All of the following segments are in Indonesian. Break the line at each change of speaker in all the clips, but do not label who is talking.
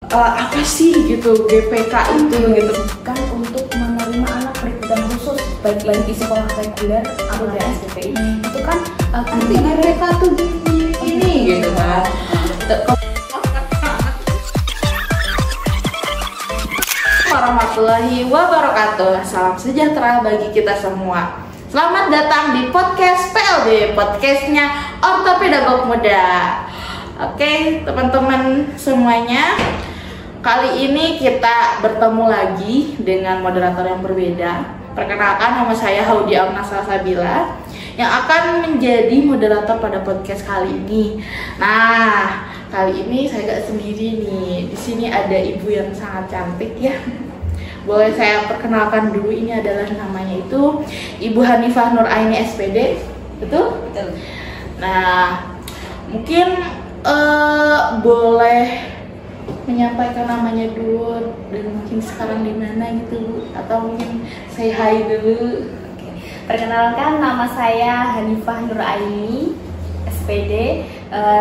apa sih gitu GPK itu gitu
kan untuk menerima anak berkebutuhan khusus baik di sekolah reguler atau di SDPI itu kan
nanti GPK tuh gini gitu kan. Warahmatullahi wabarakatuh. Salam sejahtera bagi kita semua. Selamat datang di podcast PLB, podcastnya Ortopedagog Muda. Oke teman-teman semuanya, kali ini kita bertemu lagi dengan moderator yang berbeda. Perkenalkan, nama saya Haudi Salsabila yang akan menjadi moderator pada podcast kali ini. Nah, kali ini saya gak sendiri nih. Di sini ada ibu yang sangat cantik ya. Boleh saya perkenalkan dulu, ini adalah namanya itu Ibu Hanifah Nur Aini SPD, betul?
Betul.
Nah, mungkin boleh menyampaikan namanya dulu dan mungkin sekarang di mana gitu Bu, atau mungkin say hi dulu.
Perkenalkan, nama saya Hanifah Nur Aini SPD.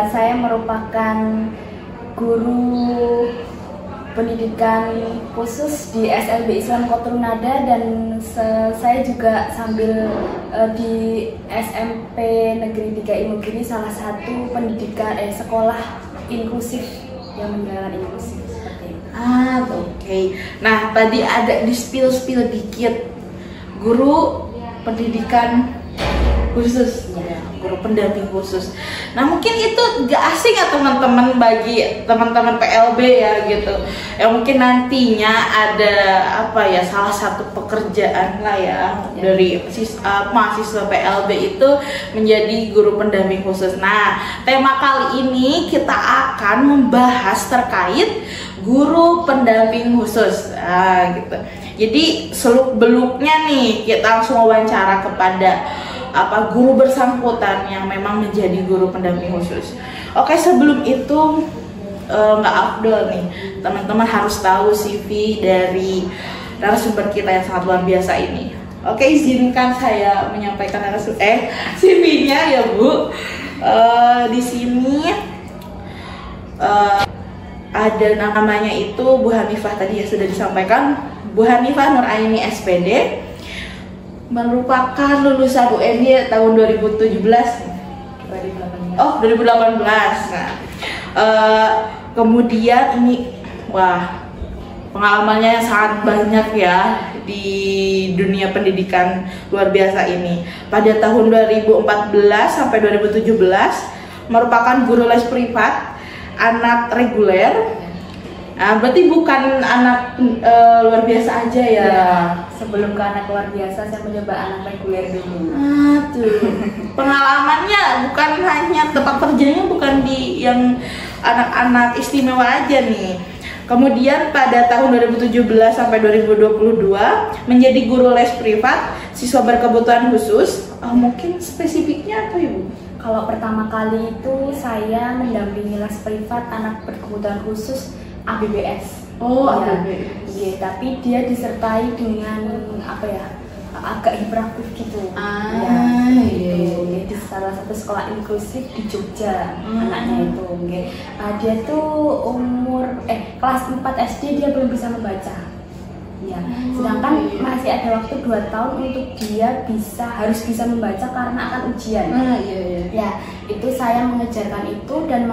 Saya merupakan guru pendidikan khusus di SLB Islam Kotrunada dan saya juga sambil di SMP Negeri 3 Imogiri, salah satu pendidikan sekolah inklusif yang menjalankan inklusif seperti itu.
Oke. Nah, tadi ada di spill dikit guru pendidikan khusus ya, guru pendamping khusus. Nah, mungkin itu gak asing ya teman-teman bagi teman-teman PLB ya gitu. Yang mungkin nantinya ada apa ya, salah satu pekerjaan lah ya dari mahasiswa PLB itu menjadi guru pendamping khusus. Nah, tema kali ini kita akan membahas terkait guru pendamping khusus. Gitu. Jadi seluk-beluknya nih kita langsung wawancara kepada guru bersangkutan yang memang menjadi guru pendamping khusus. Oke, sebelum itu nggak afdol nih, teman-teman harus tahu CV dari narasumber kita yang sangat luar biasa ini. Oke, izinkan saya menyampaikan CV-nya ya Bu. Di sini ada namanya itu Bu Hanifah, tadi ya sudah disampaikan, Bu Hanifah Nur Aini SPD, merupakan lulusan UNY tahun 2017.
2018.
Oh, 2018. Nah, kemudian ini pengalamannya yang sangat banyak ya di dunia pendidikan luar biasa ini. Pada tahun 2014 sampai 2017 merupakan guru les privat anak reguler. Nah, berarti bukan anak luar biasa aja ya.
Sebelum ke anak luar biasa, saya mencoba anak reguler dulu.
Pengalamannya bukan hanya tempat kerjanya bukan di yang anak-anak istimewa aja nih. Kemudian pada tahun 2017 sampai 2022 menjadi guru les privat siswa berkebutuhan khusus. Mungkin spesifiknya apa Ibu?
Kalau pertama kali itu saya mendampingi les privat anak berkebutuhan khusus ABBS.
ABBS.
Iya, tapi dia disertai dengan agak hiperaktif gitu. Iya. Di salah satu sekolah inklusif di Jogja, anaknya itu. Dia tuh kelas 4 SD dia belum bisa membaca. Ya, sedangkan masih ada waktu 2 tahun untuk dia harus bisa membaca karena akan ujian. Ya, itu saya mengejarkan itu dan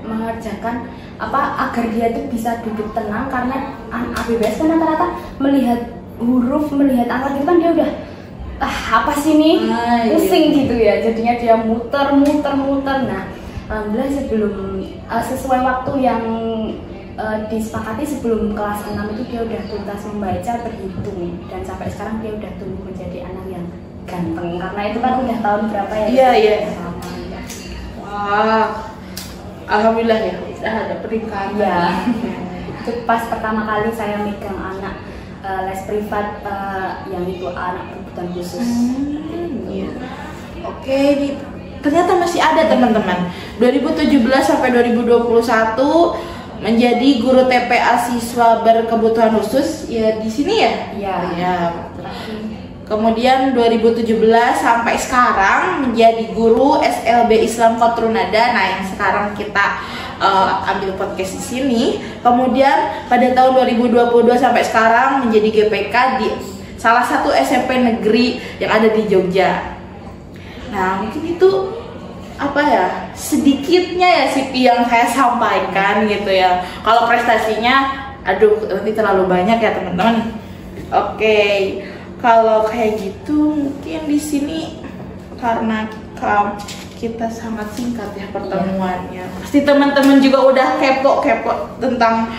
mengerjakan agar dia itu bisa duduk tenang, karena ABBS kan rata-rata melihat huruf, melihat angka gitu kan dia udah apa sih nih pusing gitu ya, jadinya dia muter. Nah, alhamdulillah sebelum sesuai waktu yang disepakati sebelum kelas 6 itu dia udah tuntas membaca, berhitung, dan sampai sekarang dia udah tumbuh menjadi anak yang ganteng, karena itu kan udah tahun berapa ya?
Iya. Wah, alhamdulillah ya, udah ada peringkat
ya. Itu pas pertama kali saya megang anak les privat yang itu anak berkebutuhan khusus.
Oke, ternyata masih ada teman-teman. 2017 sampai 2021 menjadi guru TPA siswa berkebutuhan khusus ya di sini ya.
Iya.
Kemudian 2017 sampai sekarang menjadi guru SLB Islam Kotrunada. Nah, yang sekarang kita ambil podcast di sini. Kemudian pada tahun 2022 sampai sekarang menjadi GPK di salah satu SMP negeri yang ada di Jogja. Nah, mungkin itu apa ya, sedikitnya ya sih yang saya sampaikan gitu ya. Kalau prestasinya, aduh nanti terlalu banyak ya teman-teman. Oke, kalau kayak gitu mungkin di sini karena kita sangat singkat ya pertemuannya. Pasti teman-teman juga udah kepo tentang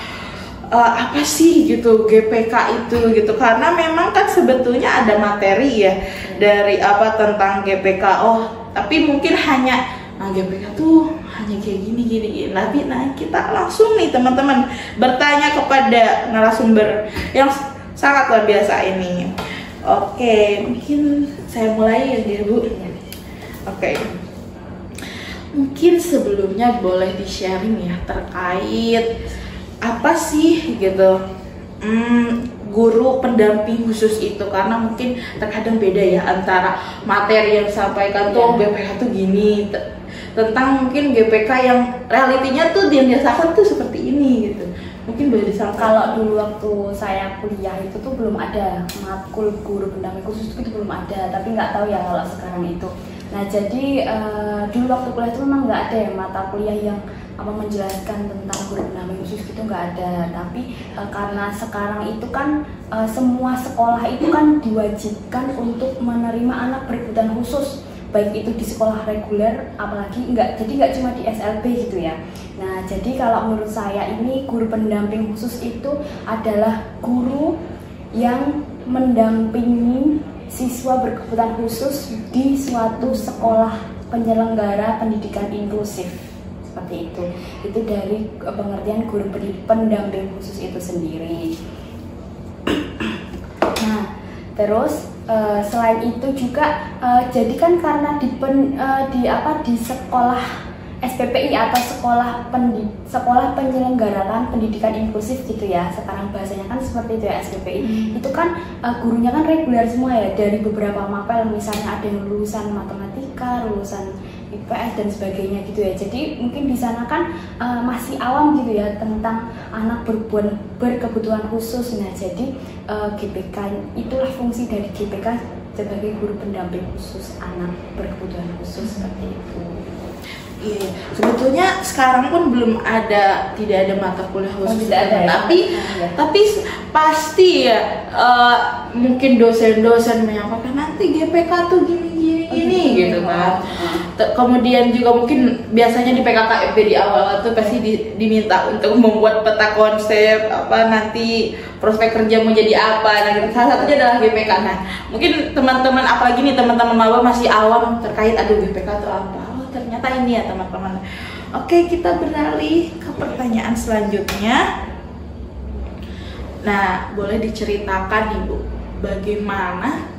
apa sih gitu GPK itu gitu. Karena memang kan sebetulnya ada materi ya dari apa tentang GPK. Oh, tapi mungkin hanya GPK tuh hanya kayak gini. Tapi kita langsung nih teman-teman bertanya kepada narasumber yang sangat luar biasa ini. Oke, mungkin saya mulai ya Bu. Oke. Mungkin sebelumnya boleh di-sharing ya terkait apa sih gitu guru pendamping khusus itu, karena mungkin terkadang beda ya antara materi yang disampaikan tuh GPK tuh gini tentang mungkin GPK yang realitinya tuh yang dirasakan tuh seperti ini gitu. Mungkin boleh disampaikan.
Kalau dulu waktu saya kuliah itu tuh belum ada matkul guru pendamping khusus, itu belum ada, tapi nggak tahu ya kalau sekarang itu. Nah jadi dulu waktu kuliah itu memang nggak ada ya mata kuliah yang menjelaskan tentang guru pendamping khusus itu nggak ada. Tapi karena sekarang itu kan semua sekolah itu kan diwajibkan untuk menerima anak berkebutuhan khusus, baik itu di sekolah reguler, apalagi jadi nggak cuma di SLB gitu ya. Nah jadi kalau menurut saya ini guru pendamping khusus itu adalah guru yang mendampingi siswa berkebutuhan khusus di suatu sekolah penyelenggara pendidikan inklusif, seperti itu. Itu dari pengertian guru pendamping khusus itu sendiri. Nah terus selain itu juga jadi kan karena di sekolah SPPI atau sekolah penyelenggaraan pendidikan inklusif gitu ya, sekarang bahasanya kan seperti itu ya SPPI. Itu kan gurunya kan reguler semua ya, dari beberapa mapel, misalnya ada yang lulusan matematika, lulusan IPS dan sebagainya gitu ya. Jadi mungkin di sana kan masih awam gitu ya tentang anak berkebutuhan khusus. Nah jadi GPK itulah fungsi dari GPK sebagai guru pendamping khusus anak berkebutuhan khusus, seperti itu.
Iya, sebetulnya sekarang pun tidak ada mata kuliah khusus, tapi pasti ya mungkin dosen-dosen menyampaikan nanti GPK tuh gini gitu kan. Kemudian juga mungkin biasanya di PKKMP di awal tuh pasti diminta untuk membuat peta konsep apa nanti prospek kerja mau jadi apa. Nah, salah satunya adalah GPK. Nah, mungkin teman-teman apalagi nih teman-teman maba masih awam terkait GPK itu apa. Ternyata ini ya teman-teman. Oke, kita beralih ke pertanyaan selanjutnya. Nah, boleh diceritakan Ibu bagaimana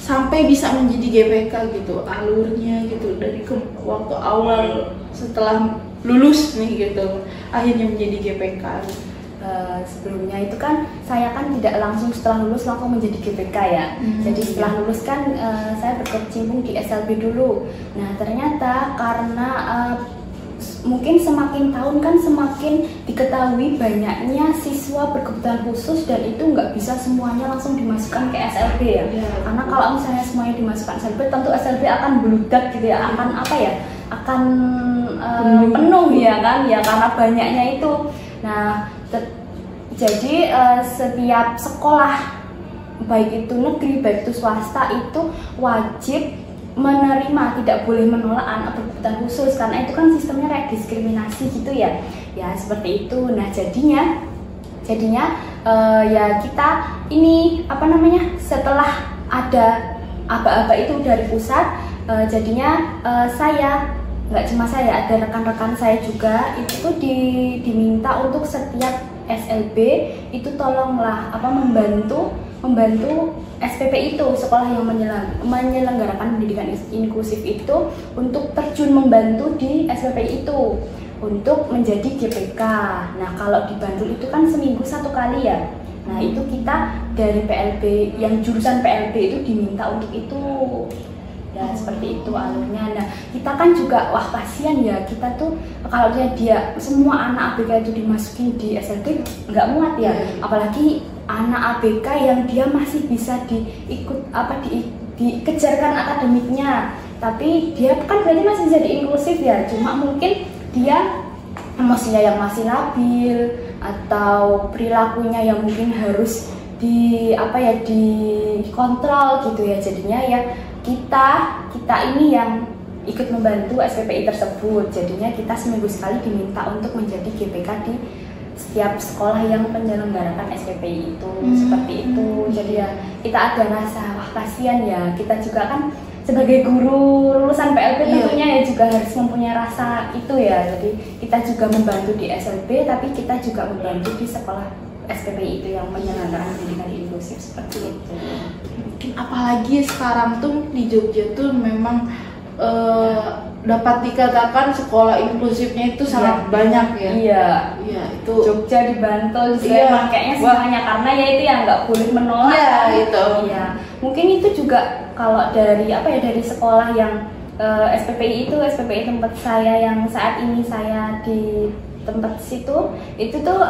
sampai bisa menjadi GPK gitu, alurnya gitu dari waktu awal setelah lulus nih gitu, akhirnya menjadi GPK.
Sebelumnya itu kan saya kan tidak langsung setelah lulus langsung menjadi GPK ya. Jadi setelah lulus kan saya berkecimpung di SLB dulu. Nah ternyata karena mungkin semakin tahun kan semakin diketahui banyaknya siswa berkebutuhan khusus, dan itu nggak bisa semuanya langsung dimasukkan ke SLB ya. Karena kalau misalnya semuanya dimasukkan SLB, tentu SLB akan beludak gitu ya, akan penuh ya kan ya, karena banyaknya itu. Nah jadi setiap sekolah baik itu negeri baik itu swasta itu wajib menerima, tidak boleh menolak anak berkebutuhan khusus, karena itu kan sistemnya kayak diskriminasi gitu ya, seperti itu. Nah jadinya ya kita ini setelah ada aba-aba itu dari pusat, jadinya saya nggak cuma saya, ada rekan-rekan saya juga itu diminta untuk setiap SLB itu tolonglah membantu SPP itu, sekolah yang menyelenggarakan pendidikan inklusif itu, untuk terjun membantu di SPP itu untuk menjadi GPK. Nah kalau di Bantul itu kan seminggu 1 kali ya. Nah itu kita dari PLB yang jurusan PLB itu diminta untuk itu. ya seperti itu alurnya. Nah kita kan juga wah kasihan ya, kita tuh kalau dia semua anak ABK itu dimasukin di SLB nggak muat ya, apalagi anak ABK yang dia masih bisa dikejarkan akademiknya, tapi dia kan berarti masih bisa inklusif ya, cuma mungkin dia emosinya yang masih labil atau perilakunya yang mungkin harus dikontrol gitu ya. Jadinya ya kita ini yang ikut membantu SPPI tersebut, jadinya kita seminggu sekali diminta untuk menjadi GPK di setiap sekolah yang menyelenggarakan SPPI itu. Seperti itu. Jadi ya kita ada rasa wah kasihan ya, kita juga kan sebagai guru lulusan PLP tentunya ya juga harus mempunyai rasa itu ya. Jadi kita juga membantu di SLB, tapi kita juga membantu di sekolah SPPI itu yang menyelenggarakan pendidikan inklusif seperti itu.
Mungkin apalagi sekarang tuh di Jogja tuh memang dapat dikatakan sekolah inklusifnya itu sangat banyak ya. Iya, itu
Jogja di Bantul juga kayaknya semuanya, karena ya itu yang nggak boleh menolak.
Iya, itu.
Iya. Mungkin itu juga kalau dari dari sekolah yang SPPI tempat saya yang saat ini saya di tempat situ, itu tuh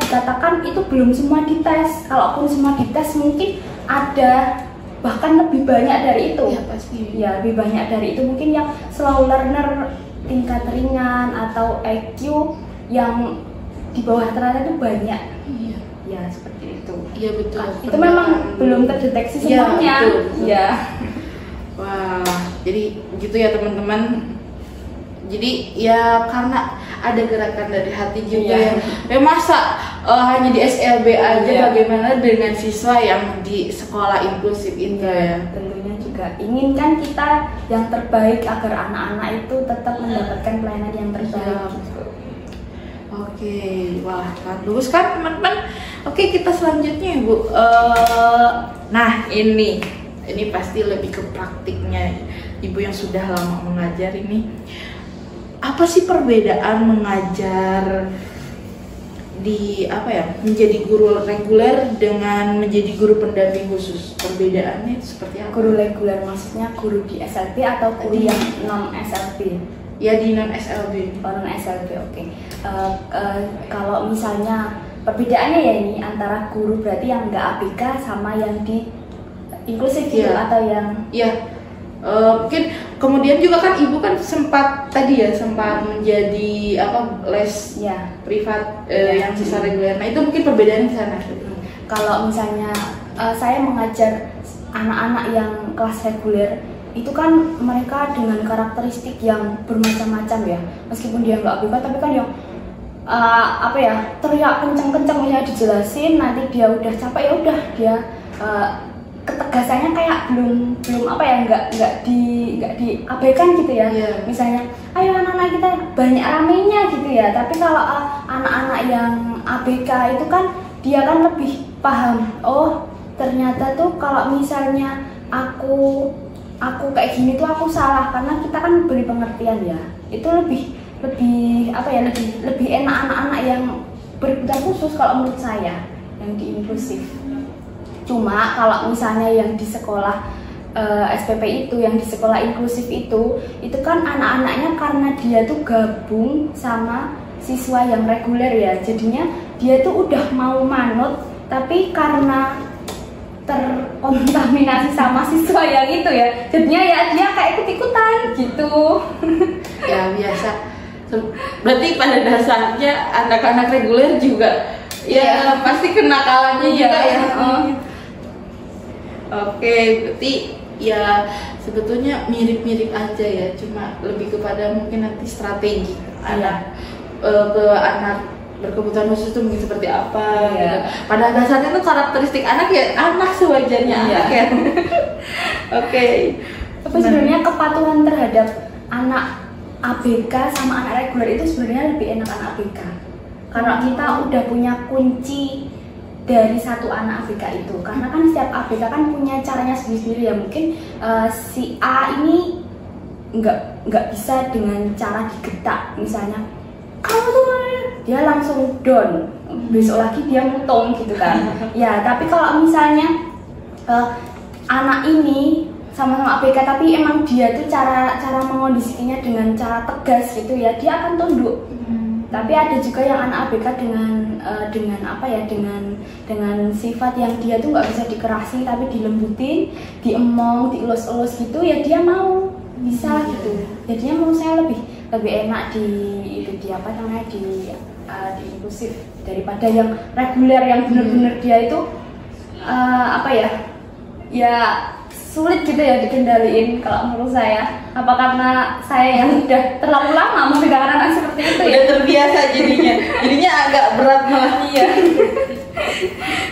dikatakan itu belum semua dites. Kalaupun semua dites mungkin ada bahkan lebih banyak dari itu.
Ya pasti.
Ya lebih banyak dari itu, mungkin yang slow learner tingkat ringan atau IQ yang di bawah rata-rata itu banyak.
Iya.
Ya seperti itu.
Iya betul.
Itu memang belum terdeteksi semuanya. Iya.
Wah, jadi gitu ya teman-teman. Jadi ya karena ada gerakan dari hati juga ya masa hanya di SLB aja, bagaimana dengan siswa yang di sekolah inklusif itu ya.
Tentunya juga inginkan kita yang terbaik agar anak-anak itu tetap mendapatkan pelayanan yang terbaik gitu.
Oke, wah bagus kan teman-teman. Oke, kita selanjutnya Bu. Nah ini pasti lebih ke praktiknya. Ibu yang sudah lama mengajar ini, apa sih perbedaan mengajar di menjadi guru reguler dengan menjadi guru pendamping khusus? Perbedaannya itu seperti apa?
Guru reguler maksudnya guru di SLB atau guru yang non SLB?
Ya di non SLB.
Oh, non SLB, oke. Kalau misalnya perbedaannya ya ini antara guru berarti yang nggak ABK sama yang di inklusif gitu atau yang
mungkin kemudian juga kan ibu kan sempat menjadi les privat yang sisa reguler. Nah itu mungkin perbedaannya di sana.
Kalau misalnya saya mengajar anak-anak yang kelas reguler, itu kan mereka dengan karakteristik yang bermacam-macam ya. Meskipun dia nggak ABK tapi kan yang teriak kenceng-kenceng ya dijelasin, nanti dia udah capek ya udah dia ketegasannya kayak belum nggak diabaikan gitu ya. Misalnya ayo anak-anak kita banyak ramenya gitu ya, tapi kalau anak-anak yang ABK itu kan dia kan lebih paham, oh ternyata tuh kalau misalnya aku kayak gini tuh aku salah, karena kita kan beri pengertian ya. Itu lebih enak anak-anak yang berkebutuhan khusus kalau menurut saya yang di inklusif. Cuma kalau misalnya yang di sekolah SPP itu, yang di sekolah inklusif itu kan anak-anaknya karena dia tuh gabung sama siswa yang reguler ya, jadinya dia tuh udah mau manut, tapi karena terkontaminasi sama siswa yang itu ya, jadinya ya dia kayak ikut-ikutan gitu.
Ya biasa. Berarti pada dasarnya anak-anak reguler juga pasti kenakalannya juga ya. Oke, berarti ya sebetulnya mirip-mirip aja ya, cuma lebih kepada mungkin nanti strategi anak berkebutuhan khusus itu mungkin seperti apa gitu. Pada dasarnya itu karakteristik anak sewajarnya anak ya. Oke.
Tapi sebenarnya kepatuhan terhadap anak ABK sama anak reguler itu sebenarnya lebih enak anak ABK, karena kita udah punya kunci dari satu anak ABK itu, karena kan setiap ABK kan punya caranya sendiri-sendiri ya. Mungkin si A ini nggak bisa dengan cara digetak, misalnya kamu tuh, dia langsung down, besok lagi dia mutung gitu kan. Ya tapi kalau misalnya anak ini sama-sama ABK tapi emang dia tuh cara mengondisikannya dengan cara tegas gitu ya, dia akan tunduk. Tapi ada juga yang anak ABK dengan apa ya, dengan sifat yang dia tuh nggak bisa dikerasi tapi dilembutin, diemong, dielus-elus gitu ya, dia mau bisa gitu. Jadinya menurut saya lebih enak di apa namanya di inklusif daripada yang reguler yang benar-benar dia itu apa ya sulit gitu ya dikendaliin kalau menurut saya. Apa karena saya yang udah terlalu lama memegang anak seperti itu ya?
Udah terbiasa jadinya agak berat malah. Iya.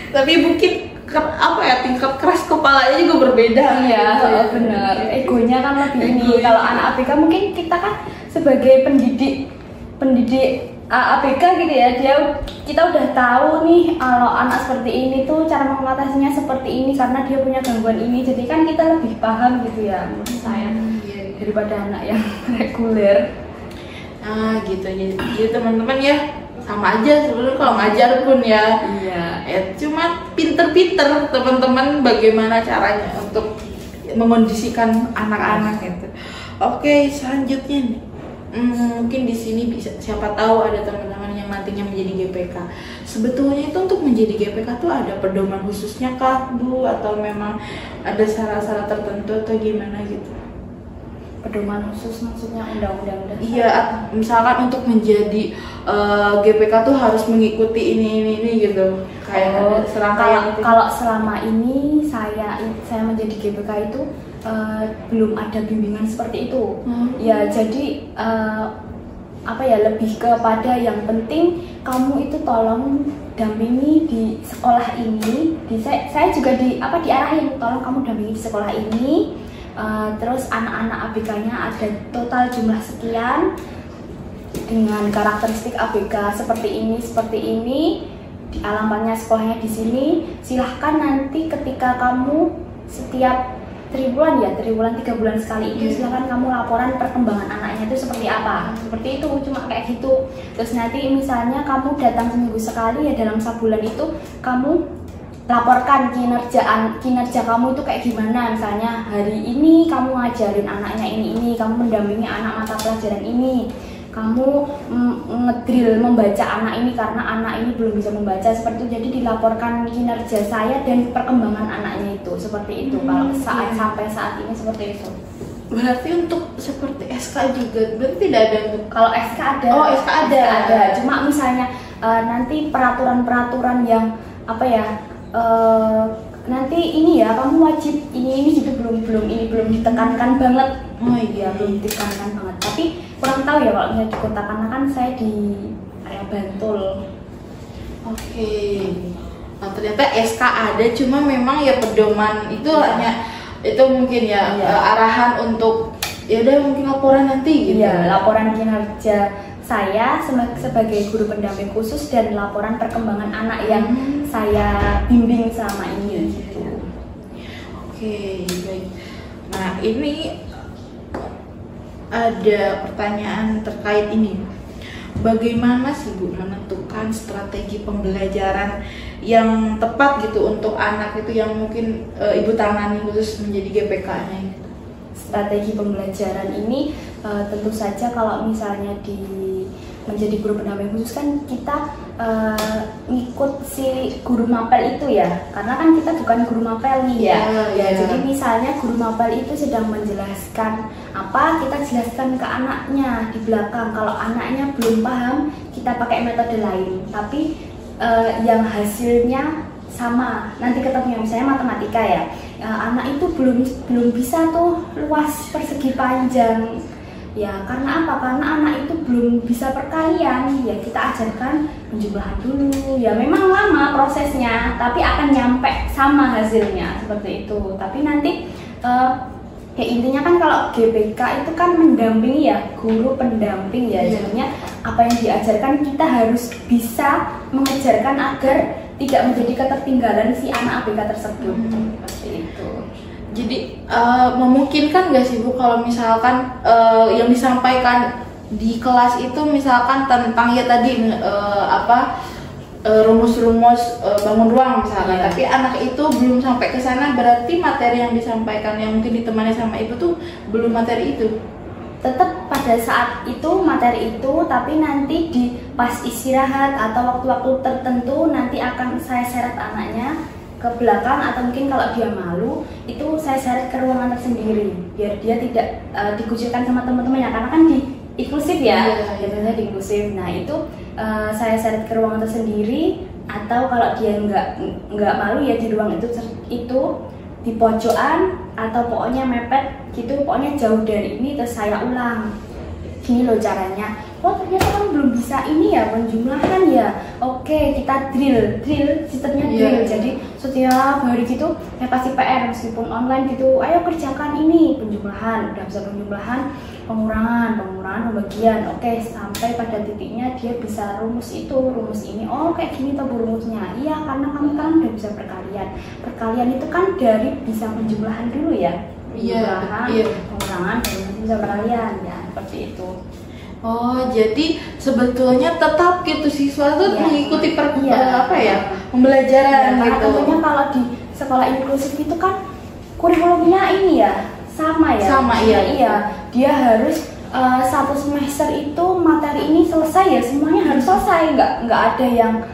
Tapi mungkin apa ya, tingkat keras kepalanya juga berbeda.
Iya, benar. Egonya kan lebih ini. Kalau anak ABK mungkin kita kan sebagai pendidik ABK gitu ya, kita udah tahu nih kalau anak seperti ini tuh cara mengatasinya seperti ini karena dia punya gangguan ini, jadi kan kita lebih paham gitu ya menurut saya daripada anak yang reguler.
Gitu jadi teman-teman ya, sama aja sebenarnya kalau ngajar pun ya.
Iya.
Cuma pinter-pinter teman-teman bagaimana caranya untuk mengondisikan anak-anak gitu. Oke, selanjutnya nih. Mungkin di sini bisa, siapa tahu ada teman-teman yang nantinya menjadi GPK. Sebetulnya itu untuk menjadi GPK tuh ada pedoman khususnya kah, Bu, atau memang ada syarat-syarat tertentu atau gimana gitu?
Pedoman khusus maksudnya undang-undang dasar?
Iya, misalkan untuk menjadi GPK tuh harus mengikuti ini gitu. Kayak serangkaian.
Kalau selama ini saya menjadi GPK itu belum ada bimbingan seperti itu. Ya jadi apa ya, lebih kepada yang penting kamu itu tolong dampingi di sekolah ini. Saya juga diarahin, tolong kamu dampingi di sekolah ini. Terus anak-anak ABK-nya ada total jumlah sekian dengan karakteristik ABK seperti ini. Di alamatnya sekolahnya di sini. Silahkan nanti ketika kamu setiap triwulan 3 bulan sekali itu silahkan kamu laporan perkembangan anaknya itu seperti apa, seperti itu, cuma kayak gitu. Terus nanti misalnya kamu datang seminggu sekali ya, dalam sebulan itu kamu laporkan kinerja kamu itu kayak gimana. Misalnya hari ini kamu ngajarin anaknya ini, kamu mendampingi anak mata pelajaran ini, kamu ngedrill membaca anak ini karena anak ini belum bisa membaca, seperti itu. Jadi dilaporkan kinerja saya dan perkembangan anaknya itu seperti itu. Kalau sampai saat ini seperti itu.
Berarti untuk seperti SK juga berarti tidak ada untuk.
Kalau SK ada.
Oh, SK ada.
Cuma misalnya nanti peraturan yang apa ya, nanti ini ya kamu wajib ini juga belum ditekankan banget.
Oh iya,
belum ditekankan banget. Tapi kurang tahu ya kalau misalnya di kota, karena kan saya di area Bantul.
Oke. Nah, ternyata SK ada, cuma memang ya pedoman itu hanya itu mungkin ya, arahan untuk ya udah mungkin laporan nanti gitu.
Iya, laporan kinerja saya sebagai guru pendamping khusus dan laporan perkembangan anak yang saya bimbing selama ini gitu.
Oke, baik. Nah, ini ada pertanyaan terkait ini. Bagaimana sih Bu menentukan strategi pembelajaran yang tepat gitu untuk anak itu yang mungkin Ibu tangani khusus menjadi GPK-nya gitu?
Strategi pembelajaran ini tentu saja kalau misalnya menjadi guru pendamping khusus kan kita ngikut si guru mapel itu ya, karena kan kita bukan guru mapel nih ya. Jadi misalnya guru mapel itu sedang menjelaskan apa, kita jelaskan ke anaknya di belakang. Kalau anaknya belum paham, kita pakai metode lain, tapi yang hasilnya sama nanti ketemu. Misalnya matematika ya, anak itu belum bisa tuh luas persegi panjang ya, karena apa? Karena anak itu belum bisa perkalian ya, kita ajarkan penjumlahan dulu ya. Memang lama prosesnya, tapi akan nyampe sama hasilnya seperti itu. Tapi nanti ya intinya kan kalau GPK itu kan mendampingi ya, guru pendamping ya. Jadinya apa yang diajarkan kita harus bisa mengejarkan agar tidak menjadi ketertinggalan si anak ABK tersebut. Seperti itu.
Jadi memungkinkan nggak sih Bu kalau misalkan yang disampaikan di kelas itu misalkan tentang ya tadi rumus-rumus bangun ruang misalnya,
Iya.
tapi anak itu belum sampai ke sana, berarti materi yang disampaikan yang mungkin ditemani sama ibu tuh belum materi itu.
Tetap pada saat itu materi itu, tapi nanti di pas istirahat atau waktu-waktu tertentu nanti akan saya seret anaknya ke belakang, atau mungkin kalau dia malu itu saya seret ke ruangan tersendiri biar dia tidak dikucilkan sama teman-temannya, karena kan di inklusif ya,
Iya.
biasanya di inklusif. Nah itu saya seret ke ruangan tersendiri, atau kalau dia nggak malu ya di ruang itu di pojokan, atau pokoknya mepet gitu, pokoknya jauh dari ini, terus saya ulang gini loh caranya. Oh ternyata kamu belum bisa ini ya, penjumlahan ya, oke kita drill sistemnya drill. Jadi setiap hari gitu saya kasih PR meskipun online gitu, ayo kerjakan ini penjumlahan, udah bisa penjumlahan, pengurangan, pembagian, oke sampai pada titiknya dia bisa rumus ini, oh kayak gini tuh rumusnya. Iya karena kamu kan udah bisa perkalian itu kan dari bisa penjumlahan dulu ya, penjumlahan, pengurangan, dan bisa perkalian ya, seperti itu.
Oh, jadi sebetulnya tetap gitu siswa tuh mengikuti pembelajaran
Karena
gitu.
tentunya kalau di sekolah inklusif itu kan kurikulumnya ini ya sama ya. Iya. Dia harus satu semester itu materi ini selesai ya, semuanya harus selesai. Nggak ada yang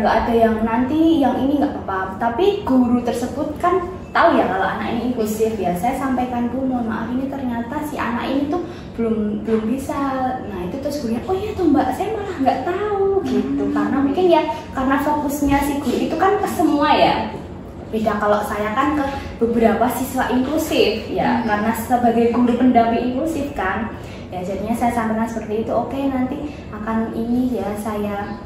nggak ada yang nanti yang ini nggak apa-apa. Tapi guru tersebut kan tahu ya kalau anak ini inklusif ya. Saya sampaikan dulu, mohon maaf ini ternyata si anak ini tuh belum bisa. Nah itu terus gurunya, oh iya tuh mbak, saya malah nggak tahu gitu. Karena mungkin ya karena fokusnya si guru itu kan ke semua ya. Beda kalau saya kan ke beberapa siswa inklusif ya, karena sebagai guru pendamping inklusif kan ya, jadinya saya sampaikan seperti itu. Oke nanti akan ini ya saya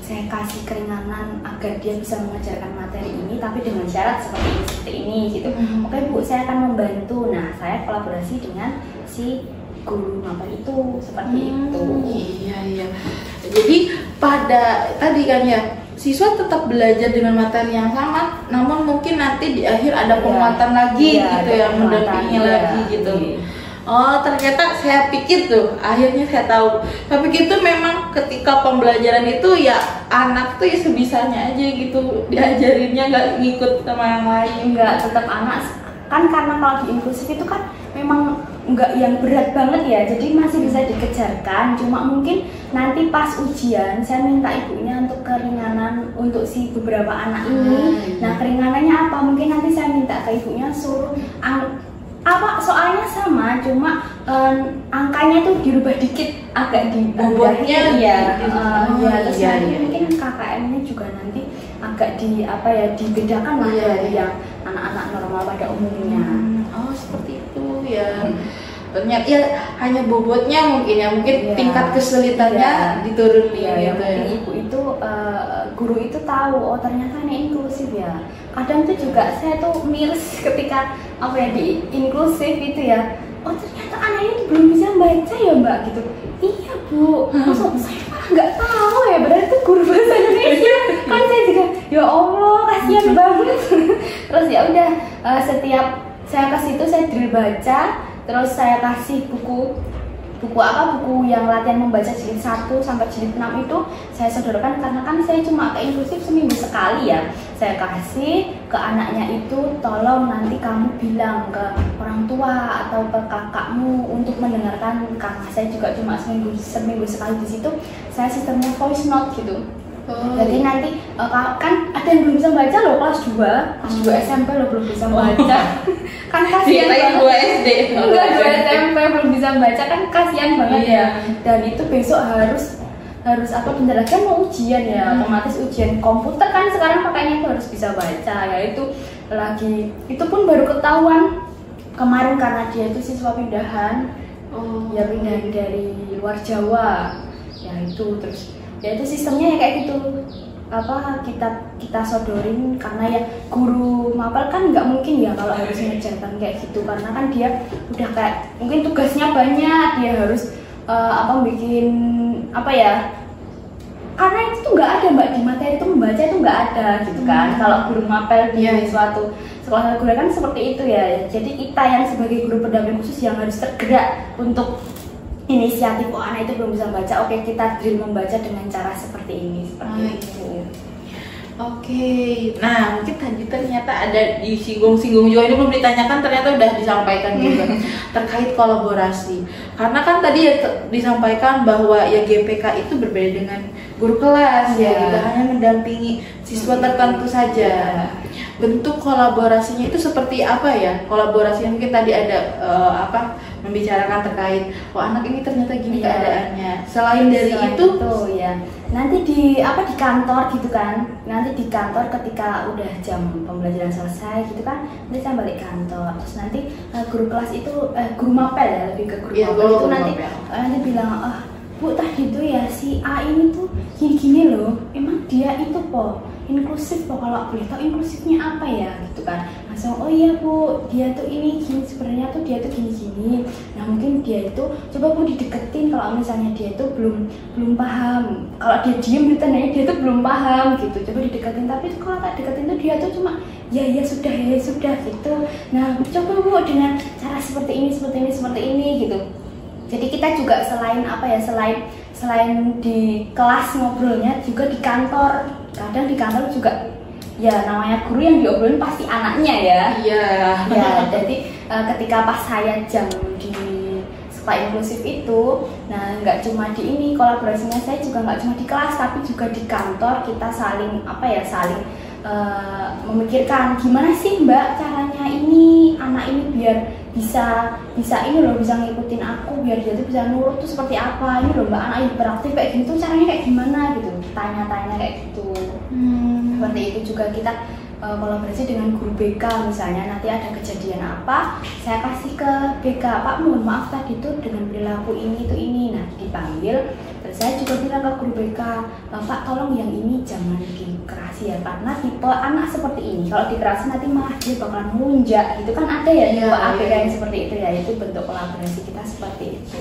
kasih keringanan agar dia bisa mengajarkan materi ini, tapi dengan syarat seperti ini gitu. Oke bu, saya akan membantu. Nah saya kolaborasi dengan si guru mapel itu seperti itu.
Iya. Jadi pada tadi kan ya, siswa tetap belajar dengan materi yang sama, namun mungkin nanti di akhir ada penguatan lagi gitu yang mendampingi lagi gitu. Oh ternyata saya pikir tuh, akhirnya saya tahu. Tapi gitu memang ketika pembelajaran itu ya anak tuh ya sebisanya aja gitu, diajarinnya nggak ngikut sama yang lain.
Enggak, tetap anak kan, karena kalau di inklusif itu kan memang nggak yang berat banget ya, jadi masih bisa dikejarkan. Cuma mungkin nanti pas ujian saya minta ibunya untuk keringanan untuk si beberapa anak ini. Nah keringanannya apa? Mungkin nanti saya minta ke ibunya suruh soalnya sama, cuma angkanya tuh dirubah dikit, agak di
bobotnya
terus nanti mungkin KKM-nya juga nanti agak dibedakan lah dari yang anak-anak normal pada umumnya.
Oh seperti itu ya. Ternyata ya hanya bobotnya mungkin tingkat kesulitannya diturunin gitu
mungkin ibu itu guru itu tahu, oh ternyata ini inklusif ya. Kadang tuh juga saya tuh miris ketika di inklusif itu ya, oh ternyata anak ini belum bisa baca ya mbak gitu. Iya bu, maksud saya malah nggak tahu ya, berarti itu guru bahasa Indonesia. Kan saya juga ya Allah kasihan banget. Terus ya udah setiap saya ke situ saya drill baca, terus saya kasih buku yang latihan membaca jilid 1 sampai jilid 6 itu saya sodorkan, karena kan saya cuma ke inklusif seminggu sekali ya. Saya kasih ke anaknya itu, tolong nanti kamu bilang ke orang tua atau ke kakakmu untuk mendengarkan, karena saya juga cuma seminggu sekali di situ. Saya sistemnya voice note gitu. Jadi nanti kan ada yang belum bisa baca loh, kelas 2 SMP loh belum bisa baca. Kan kasihan banget.
2 SD.
Enggak, 2 SMP belum bisa baca kan kasihan banget ya. Dan itu besok harus bentar lagi kan mau ujian ya, otomatis ujian komputer kan sekarang pakainya itu harus bisa baca ya. Itu pun baru ketahuan kemarin karena dia itu siswa pindahan. Ya pindahan dari luar Jawa. Ya itu terus ya itu sistemnya ya kayak gitu, kita sodorin, karena ya guru mapel kan nggak mungkin ya kalau harus mengajarkan kayak gitu, karena kan dia udah kayak mungkin tugasnya banyak, dia harus bikin karena itu tuh nggak ada mbak di materi itu, membaca itu nggak ada gitu kan. Kalau guru mapel di suatu sekolah reguler kan seperti itu ya, jadi kita yang sebagai guru pendamping khusus yang harus tergerak untuk inisiatif, anak itu belum bisa baca, oke kita drill membaca dengan cara seperti ini, seperti itu.
Oke, nah mungkin tadi ternyata ada disinggung-singgung juga, ini belum ditanyakan, ternyata udah disampaikan juga terkait kolaborasi. Karena kan tadi ya disampaikan bahwa ya GPK itu berbeda dengan guru kelas ya, kita hanya mendampingi siswa tertentu saja. Bentuk kolaborasinya itu seperti apa ya? Kolaborasi mungkin tadi ada membicarakan terkait anak ini ternyata gini keadaannya. Selain dari itu
ya nanti di kantor gitu kan, nanti di kantor ketika udah jam pembelajaran selesai gitu kan, nanti saya balik kantor, terus nanti guru kelas itu guru mapel ya, lebih ke guru mapel itu nanti bilang, Bu tadi itu ya si A ini tuh gini-gini loh, emang dia itu inklusif kalau boleh tahu inklusifnya apa ya gitu kan. Langsung oh iya Bu, dia tuh ini gini, sebenarnya tuh dia tuh gini-gini. Nah mungkin dia itu coba Bu dideketin kalau misalnya dia itu belum paham. Kalau dia diem ditanyanya dia tuh belum paham gitu. Coba dideketin, tapi kalau tak deketin tuh dia tuh cuma ya sudah gitu. Nah coba Bu dengan cara seperti ini gitu. Jadi kita juga selain di kelas ngobrolnya juga di kantor. Kadang di kantor juga ya namanya guru yang diobrolin pasti anaknya ya.
Iya.
Ya, jadi ketika pas saya jam di sekolah inklusif itu, nah nggak cuma di ini kolaborasinya, saya juga nggak cuma di kelas tapi juga di kantor, kita saling memikirkan gimana sih Mbak caranya ini anak ini biar bisa ini loh, bisa ngikutin aku, biar dia tuh bisa nurut tuh seperti apa, ini loh Mbak anak hiperaktif kayak gitu caranya kayak gimana gitu, tanya-tanya kayak gitu. Seperti itu juga kita kolaborasi dengan guru BK, misalnya nanti ada kejadian apa, saya kasih ke BK, Pak mohon maaf tadi tuh dengan perilaku ini, nah dipanggil. Terus saya juga bilang ke guru BK, Pak tolong yang ini jangan dikerasi ya, karena tipe anak seperti ini kalau dikerasi nanti malah dia bakalan melunjak gitu kan, ada ya tipe ABK yang seperti itu ya, itu bentuk kolaborasi kita seperti itu.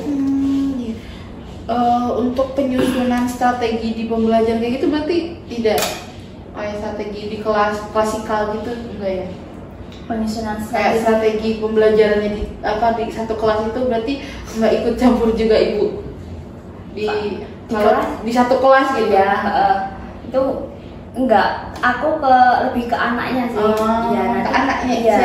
Untuk penyusunan strategi di pembelajaran kayak gitu berarti tidak kayak strategi di kelas klasikal gitu enggak ya?
Penyusunan
strategi pembelajarannya di satu kelas itu berarti nggak ikut campur juga Ibu di satu kelas gitu
ya? Itu enggak, aku lebih ke anaknya sih.
Ke anaknya
ya,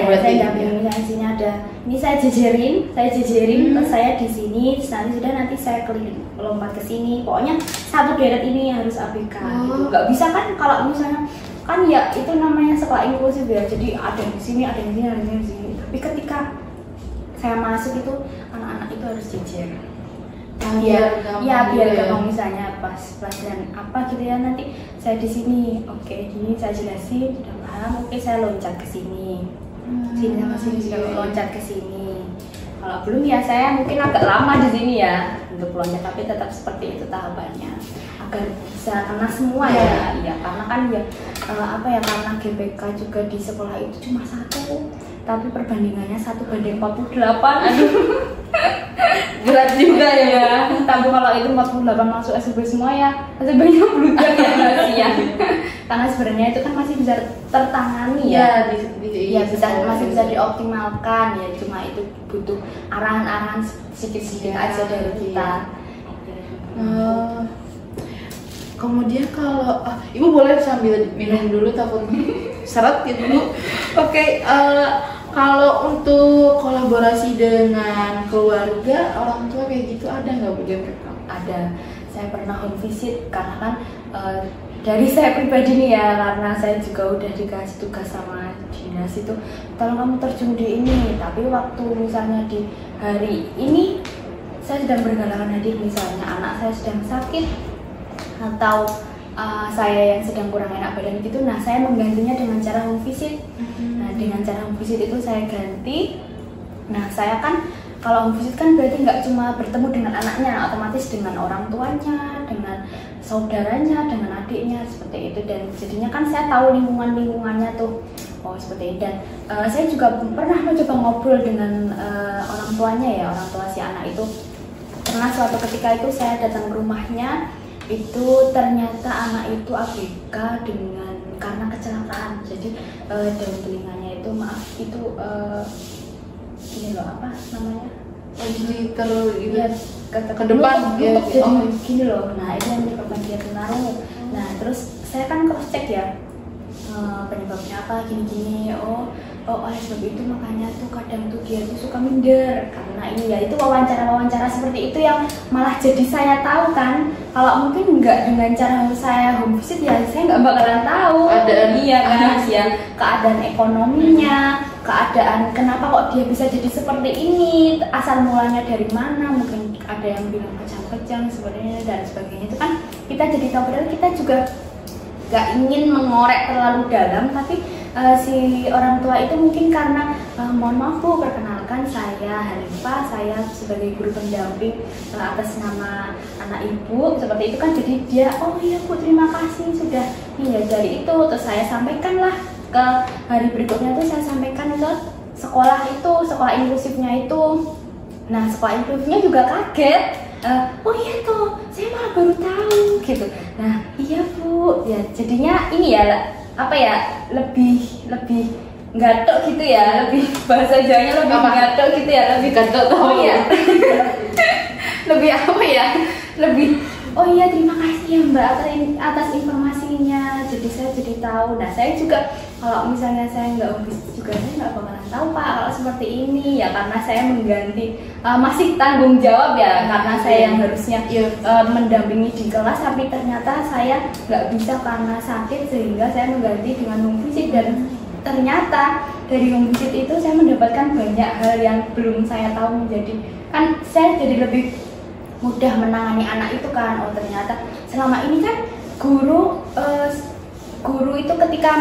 berarti
saya dampingin di sini ada. Ini saya jejerin, terus saya di sini, nanti saya keliling lompat ke sini. Pokoknya satu deret ini harus ABK. Gitu. Nggak bisa kan kalau misalnya kan ya itu namanya sekolah inklusif ya. Jadi ada di sini, ada di sini. Tapi ketika saya masuk itu anak-anak itu harus jejer. Biar gampang misalnya pas pelajaran apa gitu ya, nanti saya di sini, oke, gini saya jelasin, sudah paham, oke saya loncat ke sini, sini sama sini sudah loncat ke sini. Kalau belum ya saya mungkin agak lama di sini ya untuk loncat, tapi tetap seperti itu tahapannya agar bisa kena semua ya. Iya, karena kan ya karena GPK juga di sekolah itu cuma satu, tapi perbandingannya 1:48. Aduh. Berat juga ya. Tapi kalau itu 48 masuk SPB semua ya SPB-nya bludak ya. Karena sebenarnya itu kan masih bisa tertangani ya. Masih bisa dioptimalkan ya. Cuma itu butuh arahan-arahan sedikit-sedikit aja dari kita.
Kemudian kalau Ibu boleh sambil minum dulu takut seret gitu Bu. Oke, kalau untuk kolaborasi dengan keluarga, orang tua kayak gitu ada nggak Bu?
Ada. Saya pernah home visit karena kan dari saya pribadi nih ya, karena saya juga udah dikasih tugas sama dinas itu, tolong kamu terjun di ini. Tapi waktu misalnya di hari ini saya sedang berhalangan hadir, misalnya anak saya sedang sakit atau saya yang sedang kurang enak badan gitu, nah saya menggantinya dengan cara home visit. Nah dengan cara home visit itu saya ganti. Nah saya kan kalau home visit kan berarti nggak cuma bertemu dengan anaknya, otomatis dengan orang tuanya, dengan saudaranya, dengan adiknya seperti itu, dan jadinya kan saya tahu lingkungannya tuh seperti itu. Dan saya juga pernah mencoba ngobrol dengan orang tuanya ya, orang tua si anak itu. Pernah suatu ketika itu saya datang ke rumahnya, itu ternyata anak itu ABK karena kecelakaan. Jadi daun telinganya itu ini loh apa namanya?
Jadi
ke depan jadi gini loh. Nah itu yang menyebabkan dia tunarungu. Nah terus saya kan cross check ya, penyebabnya apa gini-gini. Oleh sebab itu makanya tuh kadang tuh dia tuh suka minder karena ini ya, itu wawancara seperti itu yang malah jadi saya tahu kan. Kalau mungkin nggak dengan cara saya home visit ya saya nggak bakalan tahu iya kan ya, keadaan ekonominya, keadaan kenapa kok dia bisa jadi seperti ini, asal mulanya dari mana, mungkin ada yang bilang kejang-kejang sebenarnya dan sebagainya. Itu kan kita jadi tahu, padahal kita juga nggak ingin mengorek terlalu dalam, tapi si orang tua itu mungkin karena mohon maaf Bu, perkenalkan saya Hanifah, saya sebagai guru pendamping atas nama anak ibu, seperti itu kan. Jadi dia, oh iya Bu, terima kasih sudah ini ya, dari itu terus saya sampaikanlah ke hari berikutnya tuh, saya sampaikan ke sekolah itu, sekolah inklusifnya itu. Nah sekolah inklusifnya juga kaget, oh iya tuh saya malah baru tahu gitu. Nah iya Bu, ya jadinya ini ya apa ya, lebih gatok gitu ya, lebih bahasa Jawanya lebih gatok gitu ya, lebih gatok tuh. Oh iya. Lebih apa ya, lebih oh iya terima kasih ya Mbak atas informasinya, jadi saya jadi tahu. Nah saya juga kalau misalnya saya nggak bisnis juga saya nggak bakalan tahu Pak kalau seperti ini ya, karena saya mengganti masih tanggung jawab ya, karena saya yang harusnya mendampingi di kelas, tapi ternyata saya nggak bisa karena sakit sehingga saya mengganti dengan home visit. Dan ternyata dari home visit itu saya mendapatkan banyak hal yang belum saya tahu, menjadi kan saya jadi lebih mudah menangani anak itu kan. Oh ternyata selama ini kan guru itu ketika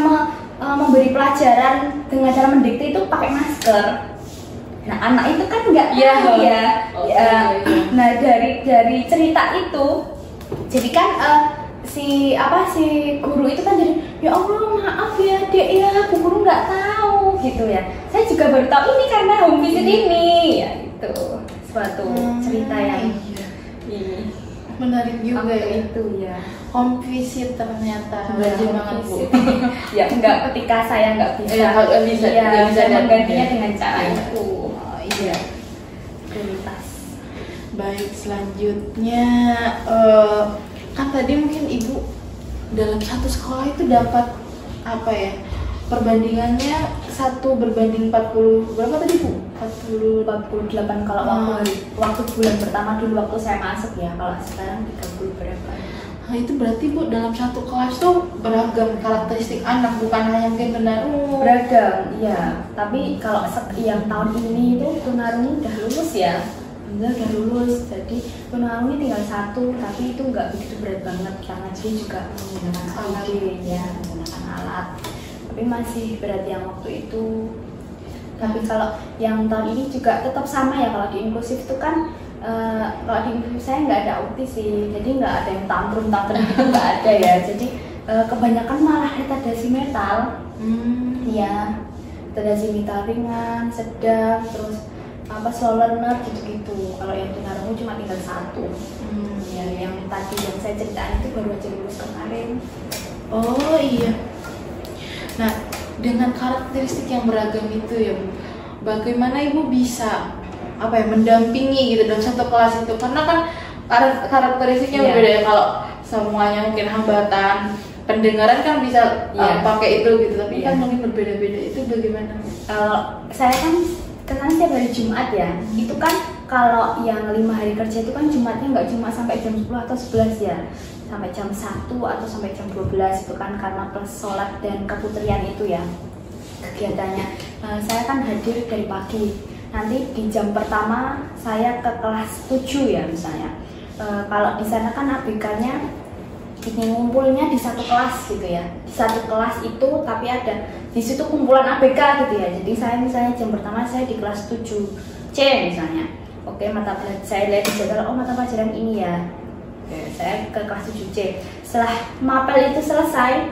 memberi pelajaran dengan cara mendikte itu pakai masker. Nah anak itu kan nggak tahu ya. Nah dari cerita itu, jadi kan si guru itu kan jadi, ya Allah maaf ya Dek ya, Bu Guru nggak tahu gitu ya. Saya juga baru tahu ini karena home visit ini ya, itu suatu cerita yang
menarik juga ya.
Itu ya
Home visit ternyata belajar banget Bu.
Ya enggak, ketika saya nggak bisa, saya menggantinya dengan cara itu. Iya, prioritas.
Baik, selanjutnya kan tadi mungkin Ibu dalam satu sekolah itu dapat apa ya, perbandingannya 1 berbanding 40 berapa tadi Bu?
48 kalau waktu bulan pertama dulu waktu saya masuk ya, kalau sekarang 30 berapa.
Nah itu berarti Bu dalam satu kelas tuh beragam karakteristik anak, bukan hanya mungkin tunarungu.
Beragam, iya. Tapi kalau yang tahun ini itu tunarungu udah lulus ya, udah lulus. Jadi tunarungu tinggal 1, tapi itu nggak begitu berat banget karena dia juga menggunakan alat ya, menggunakan alat. Tapi masih berat yang waktu itu. Tapi kalau yang tahun ini juga tetap sama ya, kalau di inklusif itu kan kalau di inklusif saya nggak ada autis sih, jadi nggak ada yang tantrum gitu, nggak ada ya. Jadi kebanyakan malah retardasi mental, ya retardasi mental ringan, sedang, terus slow learner gitu-gitu. Kalau yang tunarungu cuma tinggal 1. Ya yang tadi yang saya ceritain itu baru aja lulus kemarin.
Oh iya. Nah, dengan karakteristik yang beragam itu ya Bu, bagaimana Ibu bisa mendampingi gitu dalam satu kelas itu? Karena kan karakteristiknya berbeda ya. Kalau semuanya mungkin hambatan pendengaran kan bisa pakai itu gitu, tapi kan mungkin berbeda-beda. Itu bagaimana?
Saya kan kesana setiap hari Jumat ya. Itu kan kalau yang 5 hari kerja itu kan Jumatnya nggak cuma sampai jam 10 atau 11 ya, sampai jam 1 atau sampai jam 12 itu kan, karena plus sholat dan keputrian itu ya kegiatannya. Saya kan hadir dari pagi. Nanti di jam pertama saya ke kelas 7 ya misalnya. Kalau di sana kan ABK-nya ngumpulnya di satu kelas gitu ya. Di satu kelas itu tapi ada di situ kumpulan ABK gitu ya. Jadi saya misalnya jam pertama saya di kelas 7C misalnya. Oke, mata pelajaran saya lihat di jadwal, mata pelajaran ini ya. Oke, saya ke kelas 7C. Setelah mapel itu selesai,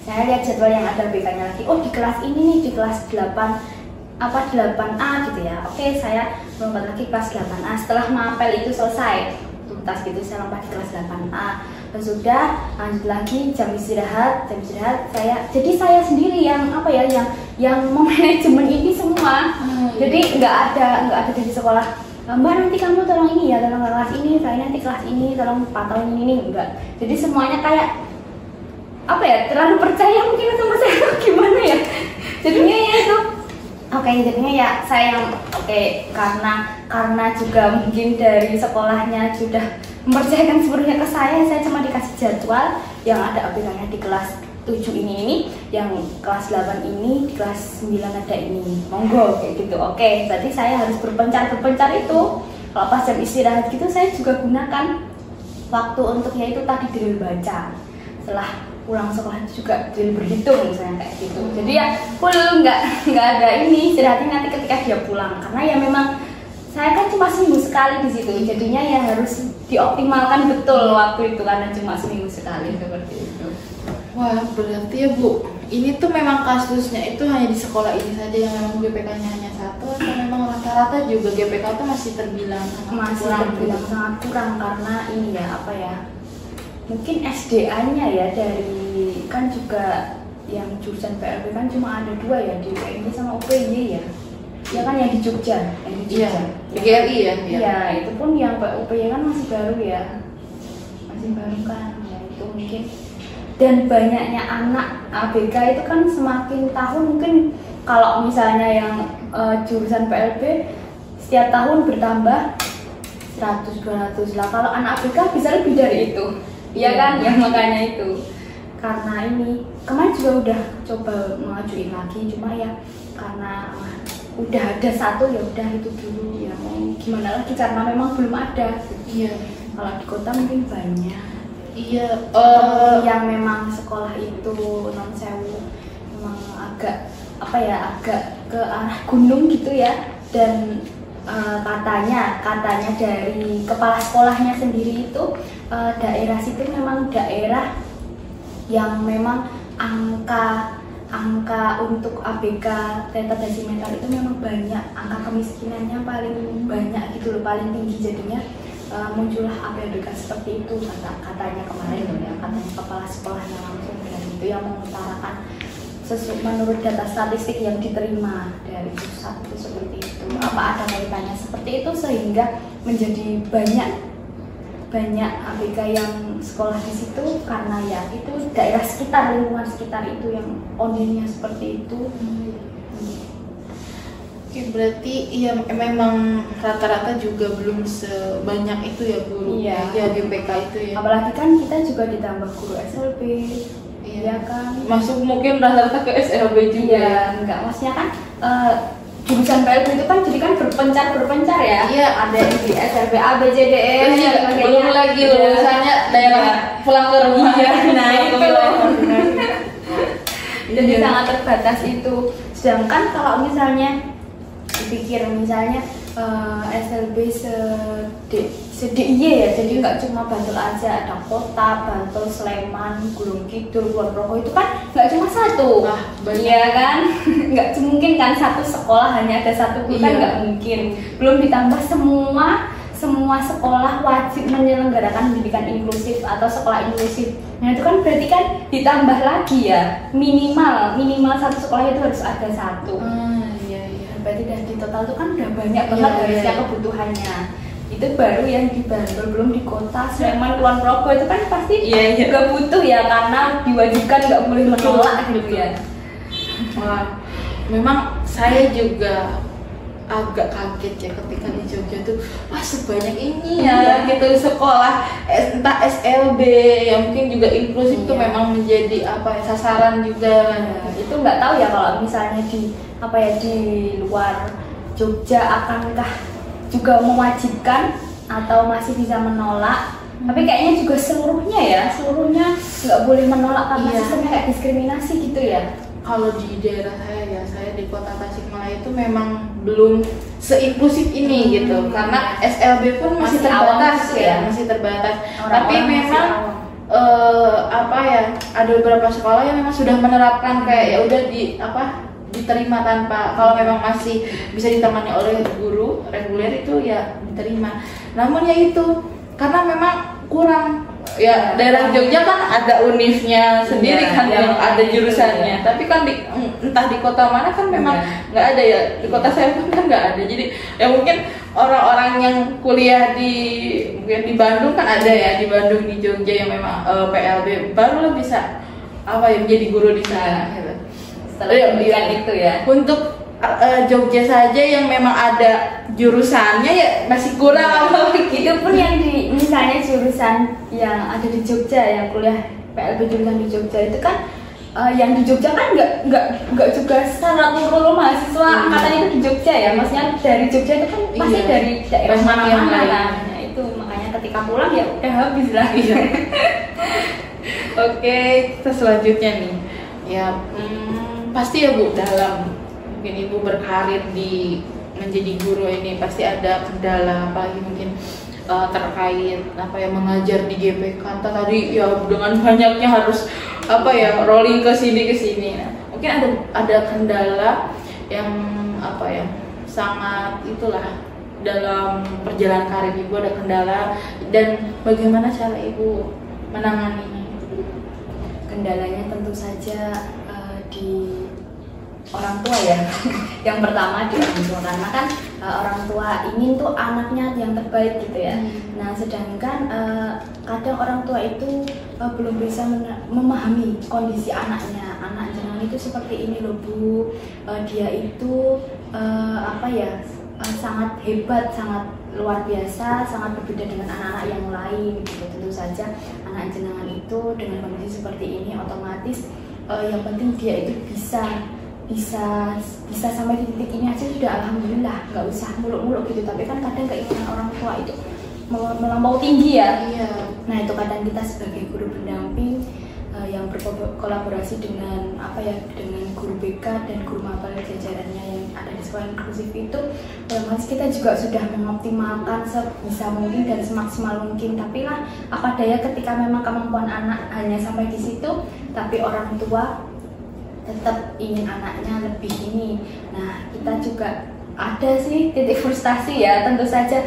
saya lihat jadwal yang ada ABK-nya lagi. Oh, di kelas ini nih, di kelas 8A gitu ya. Oke, saya lompat lagi kelas 8A. Setelah mapel itu selesai, tuntas gitu, saya lompat di kelas 8A. Dan sudah lanjut lagi jam istirahat saya sendiri yang yang memanajemen ini semua. Jadi nggak ada dari sekolah, Mbak nanti kamu tolong ini ya, tolong kelas ini, saya nanti kelas ini, tolong pantauin ini, enggak. Jadi semuanya kayak apa ya, terlalu percaya mungkin sama saya gimana ya, jadinya ya itu jadinya ya saya yang karena juga mungkin dari sekolahnya sudah mempercayakan sepenuhnya ke saya cuma dikasih jadwal yang ada ABK-nya di kelas 7 ini, yang kelas 8 ini, di kelas 9 ada ini, monggo kayak gitu. Berarti saya harus berpencar itu. Kalau pas jam istirahat gitu saya juga gunakan waktu untuk yaitu tadi drill baca. Setelah pulang sekolah juga drill berhitung misalnya kayak gitu. Jadi ya full nggak ada ini istirahatnya nanti ketika dia pulang, karena ya memang saya kan cuma seminggu sekali di situ, jadinya ya harus dioptimalkan betul waktu itu karena cuma seminggu sekali seperti itu.
Wah, berarti ya Bu, ini tuh memang kasusnya itu hanya di sekolah ini saja yang memang GPK-nya hanya 1, atau memang rata-rata juga GPK itu masih terbilang
sangat kurang karena ini ya apa ya, mungkin SDA-nya ya dari kan juga yang jurusan PLB kan cuma ada 2 ya, di UPY sama UPY ya kan yang di Jogja,
PGRI ya?
Iya, itu pun yang UPY kan masih baru kan, ya itu mungkin. Dan banyaknya anak ABK itu kan semakin tahun, mungkin kalau misalnya yang jurusan PLB setiap tahun bertambah 100-200 lah, kalau anak ABK bisa lebih dari itu, ya kan? Ya makanya itu, karena ini kemarin juga udah coba mengajuin lagi, cuma ya karena udah ada 1 ya udah itu dulu ya, mau gimana lagi karena memang belum ada. Kalau di kota mungkin banyak. Yang memang sekolah itu non sewu memang agak ke arah gunung gitu ya, dan katanya dari kepala sekolahnya sendiri itu daerah situ memang daerah yang memang angka untuk ABK teta desimeter itu memang banyak, angka kemiskinannya paling banyak gitu loh, paling tinggi, jadinya muncullah ABK seperti itu katanya kemarin ya, katanya kepala sekolahnya langsung, dan itu yang mengutarakan menurut data statistik yang diterima dari pusat itu seperti itu. Apa ada kaitannya seperti itu sehingga menjadi banyak ABK yang sekolah di situ, karena ya itu daerah sekitar, lingkungan sekitar itu yang onlinenya seperti itu.
Oke, berarti ya memang rata-rata juga belum sebanyak itu ya guru ya GPK itu ya.
Apalagi kan kita juga ditambah guru SLB, ya kan.
Masuk mungkin rata-rata ke SLB juga.
Iya, enggak, maksudnya kan jurusan PLB itu kan jadi kan berpencar ya.
Iya,
ada yang di SLB A, B, C, D, E.
Belum lagi lulusannya daerah pulang ke rumah.
Nah itu. Jadi sangat terbatas itu. Sedangkan kalau misalnya dipikir misalnya SLB se-DIY ya, jadi nggak cuma Bantul aja, ada Kota, Bantul, Sleman, Gunung Kidul, Kulonprogo, itu kan nggak cuma 1, iya kan? Nggak mungkin kan satu sekolah hanya ada 1 guru, kan nggak mungkin. Belum ditambah semua sekolah wajib menyelenggarakan pendidikan inklusif atau sekolah inklusif. Nah itu kan berarti kan ditambah lagi ya, minimal satu sekolah itu harus ada 1. Berarti dari total itu kan udah banyak banget harusnya kebutuhannya. Itu baru yang di Bantul, belum di Kota, Sleman, Kulonprogo itu kan pasti juga butuh ya, karena diwajibkan nggak boleh menolak gitu ya.
Wah, memang saya juga agak kaget ya ketika di Jogja tuh, wah sebanyak ini ya gitu sekolah, entah SLB yang mungkin juga inklusif tuh memang menjadi sasaran juga.
Itu nggak tahu ya kalau misalnya di luar Jogja akankah juga mewajibkan atau masih bisa menolak. Tapi kayaknya juga seluruhnya nggak boleh menolak karena sistemnya kayak diskriminasi gitu ya.
Kalau di daerah saya di kota Tasikmalaya itu memang belum seinklusif ini gitu, karena SLB pun masih terbatas masih terbatas. Tapi memang ada beberapa sekolah yang memang sudah menerapkan kayak ya udah diterima tanpa, kalau memang masih bisa ditemani oleh guru reguler itu ya diterima. Namun ya itu karena memang kurang ya, daerah Jogja kan ada univnya sendiri kan yang ada jurusannya, tapi kan entah di kota mana kan memang nggak ada ya, di kota saya pun kan nggak ada. Jadi ya mungkin orang-orang yang kuliah mungkin di Bandung kan ada ya, di Bandung, di Jogja yang memang PLB barulah bisa apa yang menjadi guru di sana gitu.
Setelah pendidikan itu ya.
Untuk Jogja saja yang memang ada jurusannya ya masih kurang apa
Itu pun yang di misalnya jurusan yang ada di Jogja ya, kuliah PLB jurusan di Jogja itu kan yang di Jogja kan nggak juga syarat seluruh mahasiswa angkatan itu di Jogja ya, maksudnya dari Jogja itu kan pasti dari daerah mana-mana kan. Nah, itu makanya ketika pulang ya udah habis lah.
Oke, kita selanjutnya nih ya pasti ya Bu, dalam mungkin Ibu berkarir di menjadi guru ini pasti ada kendala, apalagi mungkin terkait apa ya mengajar di GPK tadi ya dengan banyaknya harus apa ya rolling ke sini. Nah, mungkin ada kendala yang apa ya sangat itulah dalam perjalanan karir Ibu ada kendala, dan bagaimana cara Ibu menanganinya?
Kendalanya tentu saja di orang tua ya. Yang pertama di orang tua, karena kan orang tua ingin tuh anaknya yang terbaik gitu ya. Nah sedangkan kadang orang tua itu belum bisa memahami kondisi anaknya. Anak jenengan itu seperti ini loh Bu, dia itu apa ya sangat hebat, sangat luar biasa, sangat berbeda dengan anak-anak yang lain gitu. Tentu saja anak jenengan itu dengan kondisi seperti ini otomatis yang penting dia itu bisa sampai di titik ini aja sudah alhamdulillah, nggak usah muluk-muluk gitu. Tapi kan kadang keinginan orang tua itu melampau tinggi ya. Nah itu kadang kita sebagai guru pendamping yang berkolaborasi dengan apa ya dengan guru BK dan guru mapel jajarannya yang ada di sekolah inklusif itu, mas kita juga sudah mengoptimalkan sebisa mungkin dan semaksimal mungkin. Tapi lah apa daya ketika memang kemampuan anak hanya sampai di situ, tapi orang tua tetap ingin anaknya lebih ini. Nah kita juga ada sih titik frustasi ya, tentu saja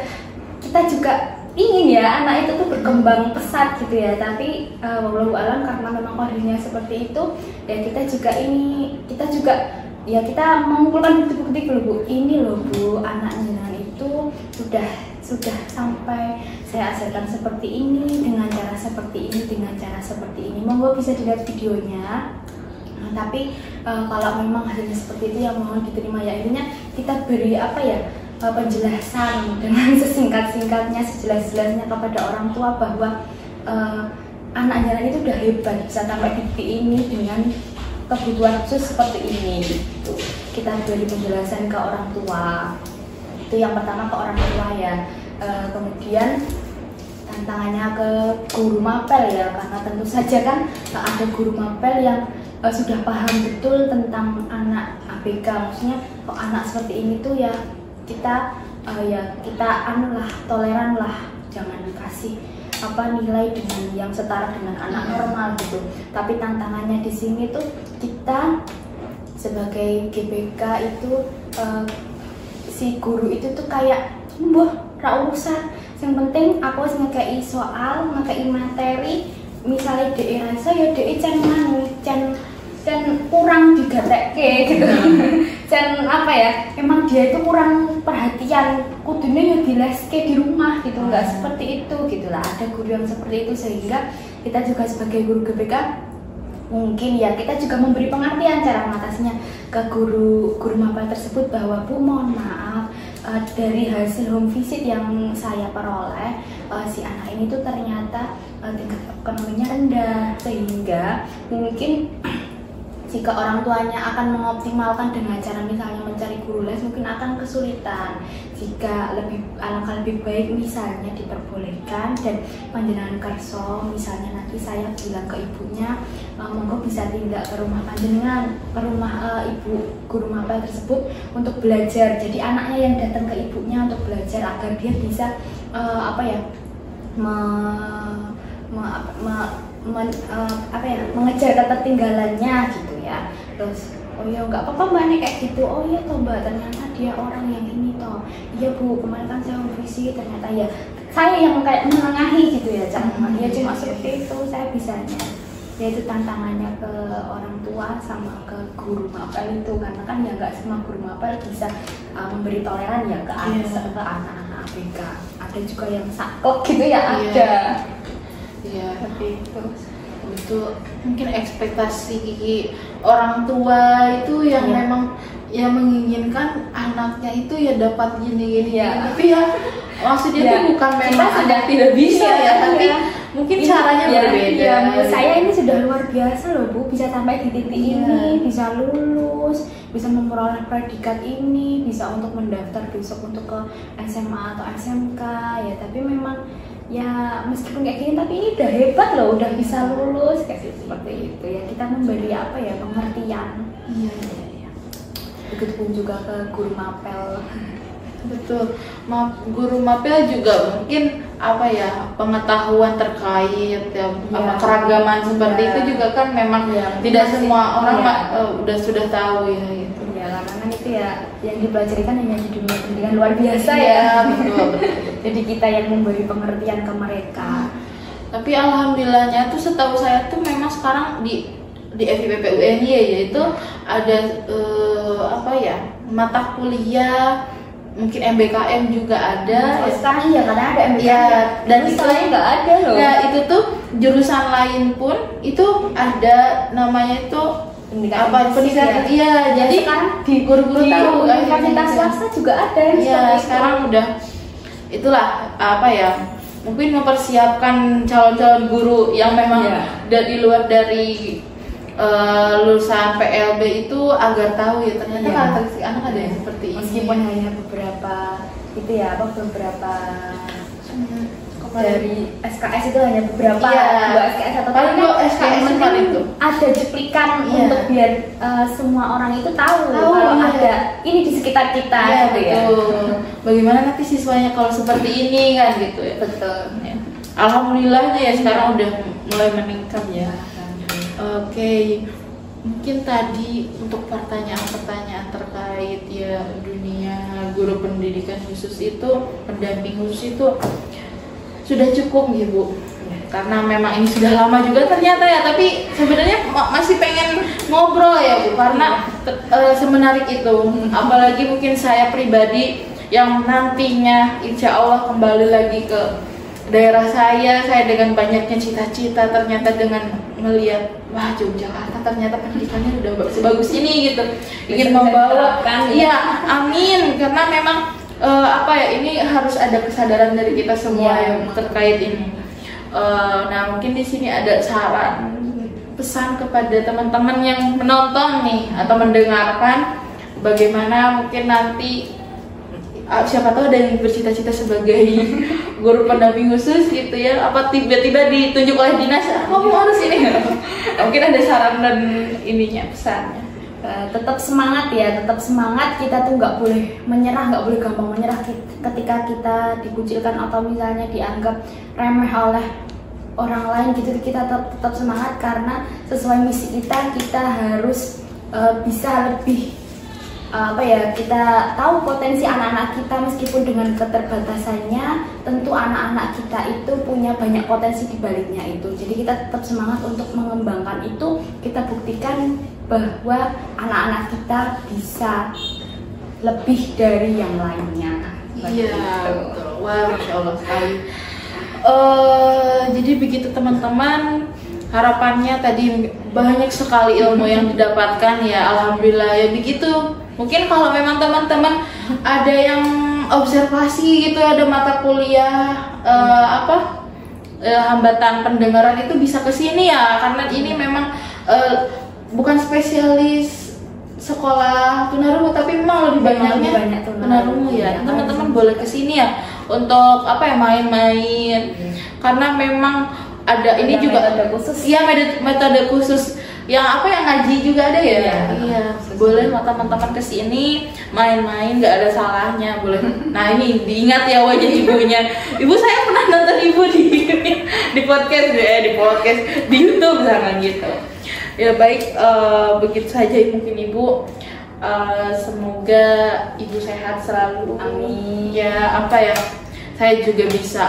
kita juga ingin ya anak itu tuh berkembang pesat gitu ya, tapi wallahu alam karena memang kondisinya seperti itu ya kita juga ya kita mengumpulkan bukti-bukti dulu Bu, ini loh Bu anaknya itu sudah sampai saya ajarkan seperti ini dengan cara seperti ini, monggo bisa dilihat videonya. Nah, tapi kalau memang hasilnya seperti itu yang mohon diterima ya, intinya kita beri apa ya penjelasan dengan sesingkat-singkatnya, sejelas-jelasnya kepada orang tua bahwa anak jalan itu udah hebat bisa sampai titik ini dengan kebutuhan khusus seperti ini gitu. Kita beri penjelasan ke orang tua, itu yang pertama ke orang tua ya. Kemudian tantangannya ke guru mapel ya, karena tentu saja kan ada guru mapel yang sudah paham betul tentang anak ABK, maksudnya kok anak seperti ini tuh ya kita anulah toleran lah, jangan dikasih nilai dengan yang setara dengan anak normal gitu. Tapi tantangannya di sini tuh kita sebagai GBK itu si guru itu tuh kayak ra urusan, yang penting aku harus ngekei soal, ngekei materi, misalnya DE rasa ya DE can kurang digatekke gitu. Dan apa ya, emang dia itu kurang perhatian, kudunya ya dileske di rumah gitu, nggak seperti itu gitulah. Ada guru yang seperti itu, sehingga kita juga sebagai guru GBK mungkin ya kita juga memberi pengertian cara mengatasinya ke guru mapel tersebut bahwa Bu mohon maaf, dari hasil home visit yang saya peroleh si anak ini tuh ternyata tingkat ekonominya rendah, sehingga mungkin jika orang tuanya akan mengoptimalkan dengan cara misalnya mencari guru les mungkin akan kesulitan. Jika alangkah lebih baik misalnya diperbolehkan dan panjenengan kerso, misalnya nanti saya bilang ke ibunya monggo bisa tindak ke rumah panjenengan, ke rumah ibu guru mapel tersebut untuk belajar. Jadi anaknya yang datang ke ibunya untuk belajar agar dia bisa mengejar ketertinggalannya gitu ya. Terus oh ya nggak apa-apa mbak nih kayak gitu, oh iya toh mbak ternyata dia orang yang ini toh, iya Bu kemarin kan saya visi ternyata ya saya yang kayak menengahi gitu ya, jangan ya cuma seperti itu saya bisanya. Yaitu tantangannya ke orang tua sama ke guru mapel itu, karena kan ya nggak semua guru mapel bisa memberi toleran ya ke anak-anak ABK. Ada juga yang saklek gitu ya, ada.
Iya,
seperti itu.
itu mungkin ekspektasi orang tua itu yang memang ya menginginkan anaknya itu ya dapat gini-gini ya. Tapi ya maksudnya itu bukan memang sudah tidak bisa ya, tapi mungkin caranya berbeda.
Menurut saya ini sudah luar biasa loh Bu, bisa sampai di titik ini, bisa lulus, bisa memperoleh predikat ini, bisa untuk mendaftar besok untuk ke SMA atau SMK ya. Tapi memang ya meskipun kayak gini, tapi ini udah hebat loh, udah bisa lulus kayak seperti itu ya. Kita memberi apa ya, pengertian.
Iya.
Begitupun juga ke guru mapel.
Betul, guru mapel juga mungkin apa ya, pengetahuan terkait ya, keragaman seperti itu juga kan memang tidak semua orang sudah tahu ya gitu.
Ya karena kan itu ya yang dipelajari kan hanya di dunia pendidikan luar biasa ya.
Betul.
Jadi kita yang memberi pengertian ke mereka.
Tapi alhamdulillahnya tuh setahu saya tuh memang sekarang di FIPP UNY yaitu ada mata kuliah, mungkin MBKM juga ada.
Sekarang ya karena ada MBKM.
Ya, dan itu
nggak ada loh.
Ya itu tuh jurusan lain pun itu ada namanya itu pendidikan. Iya, jadi
sekarang
di guru-guru tahu
universitas swasta juga ada.
Iya, sekarang udah itulah mungkin mempersiapkan calon-calon guru yang memang di luar dari lulusan PLB itu agar tahu ya ternyata karakteristik anak ada yang seperti ini.
Meskipun hanya beberapa dari SKS itu hanya beberapa, 2 SKS atau
paling SKS itu
ada cuplikan untuk biar semua orang itu tahu kalau ada ini di sekitar kita gitu ya.
Bagaimana nanti siswanya kalau seperti ini kan gitu ya.
Betul.
Ya. Alhamdulillahnya ya sekarang udah mulai meningkat ya. Oke, mungkin tadi untuk pertanyaan-pertanyaan terkait ya dunia guru pendidikan khusus itu, pendamping khusus itu sudah cukup ya Bu. Karena memang ini sudah lama juga ternyata ya, tapi sebenarnya masih pengen ngobrol ya Bu, karena semenarik itu. Apalagi mungkin saya pribadi yang nantinya insya Allah kembali lagi ke daerah saya dengan banyaknya cita-cita, ternyata dengan melihat wah Yogyakarta ternyata pendidikannya udah sebagus ini gitu, ingin membawa amin, karena memang ini harus ada kesadaran dari kita semua yang terkait ini. Nah mungkin di sini ada saran pesan kepada teman-teman yang menonton nih atau mendengarkan, bagaimana mungkin nanti siapa tahu ada yang bercita-cita sebagai guru pendamping khusus gitu ya, apa tiba-tiba ditunjuk oleh dinas kamu harus ini. Mungkin ada saran dan pesannya.
Tetap semangat ya, tetap semangat. Kita tuh nggak boleh menyerah, nggak boleh gampang menyerah ketika kita dikucilkan atau misalnya dianggap remeh oleh orang lain gitu. Kita tetap semangat karena sesuai misi kita harus bisa lebih kita tahu potensi anak-anak kita, meskipun dengan keterbatasannya tentu anak-anak kita itu punya banyak potensi di baliknya itu. Jadi kita tetap semangat untuk mengembangkan itu, kita buktikan bahwa anak-anak kita bisa lebih dari yang lainnya.
Iya, betul. Wah, Masya Allah sekali. Jadi begitu teman-teman, harapannya tadi banyak sekali ilmu yang didapatkan ya, alhamdulillah ya begitu. Mungkin kalau memang teman-teman ada yang observasi gitu, ada mata kuliah hambatan pendengaran itu bisa ke sini ya, karena ini memang bukan spesialis sekolah tunarungu, tapi memang lebih banyaknya tunarungu ya. Teman-teman boleh ke sini ya untuk main-main, karena memang ada ini juga
metode khusus.
Iya, metode khusus yang ngaji juga ada ya. Iya, boleh teman-teman kesini main-main, nggak ada salahnya, boleh. Nah ini diingat ya wajah ibunya. Ibu saya pernah nonton ibu di podcast di YouTube jangan gitu. Ya baik, begitu saja mungkin Ibu. Semoga Ibu sehat selalu.
Amin.
Ya saya juga bisa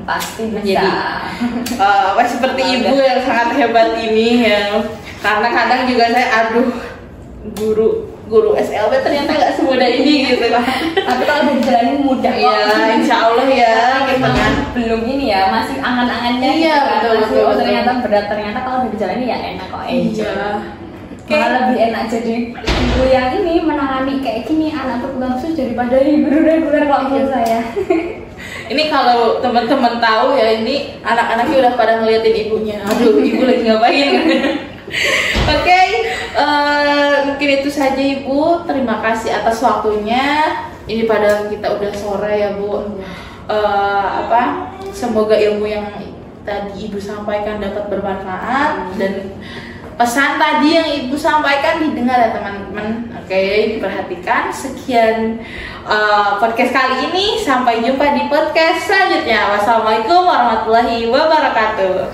pasti
menjadi seperti ibu yang sangat hebat ini ya, karena kadang juga saya guru guru SLB ternyata nggak semudah ini gitu kan.
Tapi kalau udah dijalanin mudah kok.
Iya, insya Allah ya gitu kan.
Belum ini ya, masih angan-angannya
Iya,
gitu kan.
betul,
Masih,
betul,
oh
betul.
ternyata berat, ternyata kalau udah dijalanin ya enak kok, enjoy.
Iya.
Malah lebih enak jadi guru yang ini menangani kayak gini anak berkebutuhan khusus daripada guru reguler kalau menurut saya.
Ini kalau teman-teman tahu ya, ini anak-anaknya udah pada ngeliatin ibunya. Aduh, ibu lagi ngapain? Oke, mungkin itu saja Ibu. Terima kasih atas waktunya. Ini padahal kita udah sore ya Bu. Semoga ilmu yang tadi Ibu sampaikan dapat bermanfaat dan pesan tadi yang Ibu sampaikan didengar ya teman-teman. Oke, diperhatikan. Sekian podcast kali ini. Sampai jumpa di podcast selanjutnya. Wassalamualaikum warahmatullahi wabarakatuh.